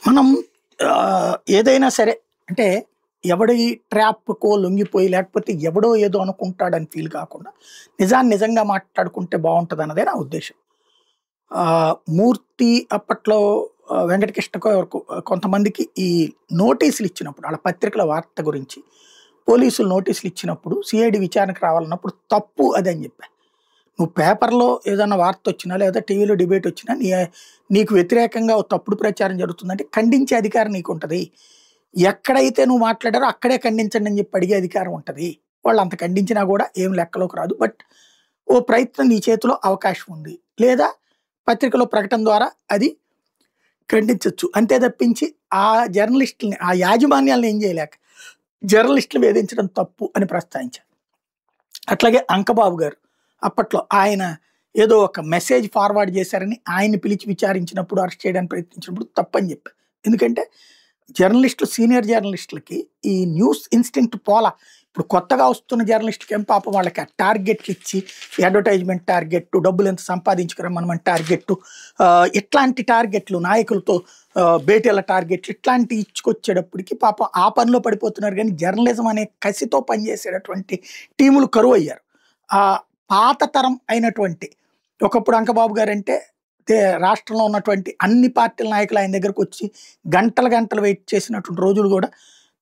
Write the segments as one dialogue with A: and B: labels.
A: మనం ఏదైనా సరే అంటే ఎవడి ట్రాప్‌కో లొంగిపోయి లేకపోతే ఎవడో ఏదో అనుకుంటాడని ఫీల్ కాకుండా నిజాన్ని నిజంగా మాట్లాడుకుంటే బావుంటదన్నదే నా ఉద్దేశ్యం. 'మూర్తి' అప్పట్లో వెంకటకృష్ణకో ఎవరికో కొంతమందికి ఈ నోటీసులు ఇచ్చినప్పుడు ఆళ్ళ పత్రికల వార్త గురించి పోలీసులు నోటీసులు ఇచ్చినప్పుడు సీఐడీ విచారణకు రావాలన్నప్పుడు తప్పు అదని చెప్పా. నువ్వు పేపర్‌లో ఏదన్నా వార్తొచ్చినా లేదా టీవీలో డిబేటొచ్చినా నీకు వ్యతిరేకంగా ఓ తప్పుడు ప్రచారం జరుగుతుందంటే ఖండించే అధికారం నీకుంటది. ఎక్కడైతే నువ్వు మాట్లాడారో అక్కడే ఖండించండి అని చెప్పి అడిగే అధికారం ఉంటది. వాళ్ళంత ఖండించినా గూడా ఏం లెక్కలోకి రాదు. బట్ ఓ ప్రయత్నం నీ చేతిలో అవకాశం ఉంది. లేదా పత్రికలో ప్రకటన ద్వారా అది ఖండించొచ్చు. అంతే తప్పించి ఆ జర్నలిస్టుల్ని, ఆ యాజమాన్యాలను ఏం చేయలేక జర్నలిస్టులు వేధించడం తప్పు అని ప్రస్తావించారు. అట్లాగే అంకబాబు గారు అప్పట్లో ఆయన ఏదో ఒక మెసేజ్ ఫార్వర్డ్ చేశారని ఆయన్ని పిలిచి విచారించినప్పుడు, అరెస్ట్ చేయడానికి ప్రయత్నించినప్పుడు తప్పని చెప్పా. ఎందుకంటే జర్నలిస్టులు, సీనియర్ జర్నలిస్టులకి ఈ న్యూస్ ఇన్‌స్టింక్ట్ పోలా. ఇప్పుడు కొత్తగా వస్తున్న జర్నలిస్ట్‌కేం పాపం వాళ్ళకి ఆ టార్గెట్లు ఇచ్చి అడ్వర్టైజ్‌మెంట్ టార్గెట్టు, డబ్బులెంత సంపాదించుకురమ్మనమని టార్గెట్టు, ఇట్లాంటి టార్గెట్లు నాయకులతో భేటీల టార్గెట్లు ఇట్లాంటివి ఇచ్చుకొచ్చేటప్పటికి పాపం ఆ పనిలో పడిపోతున్నారు గానీ జర్నలిజం అనే కసితో పనిచేసేటటువంటి టీములు కరువయ్యారు. పాత తరం అయినటువంటి ఒకప్పుడు అంకబాబు గారంటే రాష్ట్రంలో ఉన్నటువంటి అన్ని పార్టీల నాయకులు ఆయన దగ్గరకొచ్చి గంటలు గంటలు వెయిట్ చేసినటువంటి రోజులు గూడా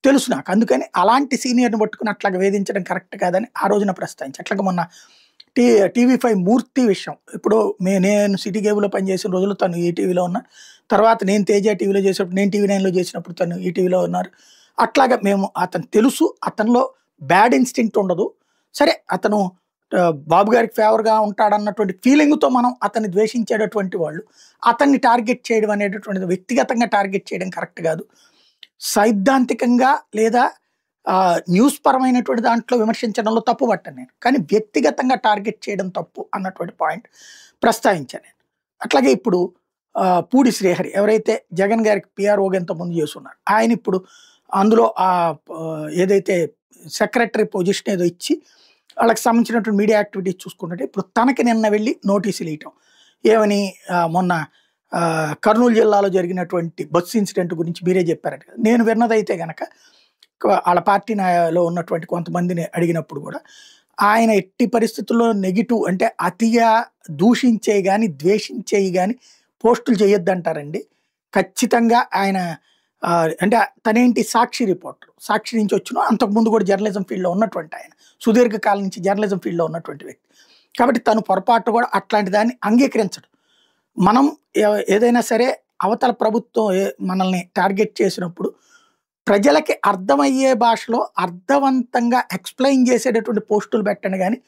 A: తెలుసు నాకు. అందుకని అలాంటి సీనియర్‌ని పట్టుకొని అట్లాగా వేధించడం కరెక్ట్ కాదని ఆ రోజున ప్రస్తావించా. అట్లాగే మొన్న టీ టీవీ5 మూర్తి విషయం. ఇప్పుడు నేను సిటీ కేబుల్‌లో పనిచేసిన రోజుల్లో తను ఈటీవీలో ఉన్నారు. తర్వాత నేను తేజ టీవీలో చేసేటప్పుడు, నేను టీవీ9లో చేసినప్పుడు తను ఈటీవీలో ఉన్నారు. అట్లాగా మేము అతను తెలుసు. అతనిలో బ్యాడ్ ఇన్‌స్టింక్ట్ ఉండదు. సరే అతను బాబు గారికి ఫేవర్‌గా ఉంటాడన్నటువంటి ఫీలింగ్‌తో మనం అతన్ని ద్వేషించేటటువంటి వాళ్ళు అతన్ని టార్గెట్ చేయడం అనేటటువంటిది వ్యక్తిగతంగా టార్గెట్ చేయడం కరెక్ట్ కాదు. సైద్ధాంతికంగా లేదా న్యూస్ పరమైనటువంటి దాంట్లో విమర్శించడంలో తప్పు పట్టను నేను. కానీ వ్యక్తిగతంగా టార్గెట్ చేయడం తప్పు అన్నటువంటి పాయింట్ ప్రస్తావించాను నేను. అట్లాగే ఇప్పుడు పూడి శ్రీహరి ఎవరైతే జగన్ గారికి పీఆర్ఓగా ఇంతకుముందు చేసున్నారు. ఆయన ఇప్పుడు అందులో ఏదైతే సెక్రటరీ పొజిషన్ ఏదో ఇచ్చి వాళ్ళకి సంబంధించినటువంటి మీడియా యాక్టివిటీస్ చూసుకుంటుంటే ఇప్పుడు తనకి నిన్న వెళ్ళి నోటీసులు ఇవ్వటం. ఏమని మొన్న కర్నూలు జిల్లాలో జరిగినటువంటి బస్సు ఇన్సిడెంట్ గురించి మీరే చెప్పారట కదా. నేను విన్నదైతే గనక వాళ్ళ పార్టీ నాయలో ఉన్నటువంటి కొంతమందిని అడిగినప్పుడు కూడా ఆయన ఎట్టి పరిస్థితుల్లో నెగిటివ్ అంటే అతిగా దూషించేయి గాని, ద్వేషించేయి గాని పోస్టులు చేయొద్దంటారండి. ఖచ్చితంగా ఆయన అంటే తనేంటి సాక్షి రిపోర్టర్. సాక్షి నుంచి వచ్చిన అంతకుముందు కూడా జర్నలిజం ఫీల్డ్‌లో ఉన్నటువంటి ఆయన. సుదీర్ఘకాలం నుంచి జర్నలిజం ఫీల్డ్‌లో ఉన్నటువంటి వ్యక్తి. కాబట్టి తను పొరపాటు కూడా అట్లాంటి దాన్ని అంగీకరించడు. మనం ఏదైనా సరే అవతల ప్రభుత్వం మనల్ని టార్గెట్ చేసినప్పుడు ప్రజలకి అర్థమయ్యే భాషలో అర్థవంతంగా ఎక్స్‌ప్లెయిన్ చేసేటటువంటి పోస్టులు పెట్టండి గానీ,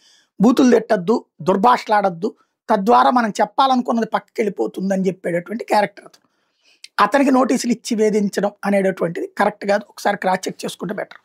A: బూతులు తిట్టొద్దు, దుర్భాషలాడొద్దు. తద్వారా మనం చెప్పాలనుకున్నది పక్కకెళ్ళిపోతుందని చెప్పేటటువంటి క్యారెక్టర్ అతను. అతనికి నోటీసులు ఇచ్చి వేధించడం అనేటటువంటిది కరెక్ట్ కాదు. ఒకసారి క్రాస్ చెక్ చేసుకుంటే బెటర్.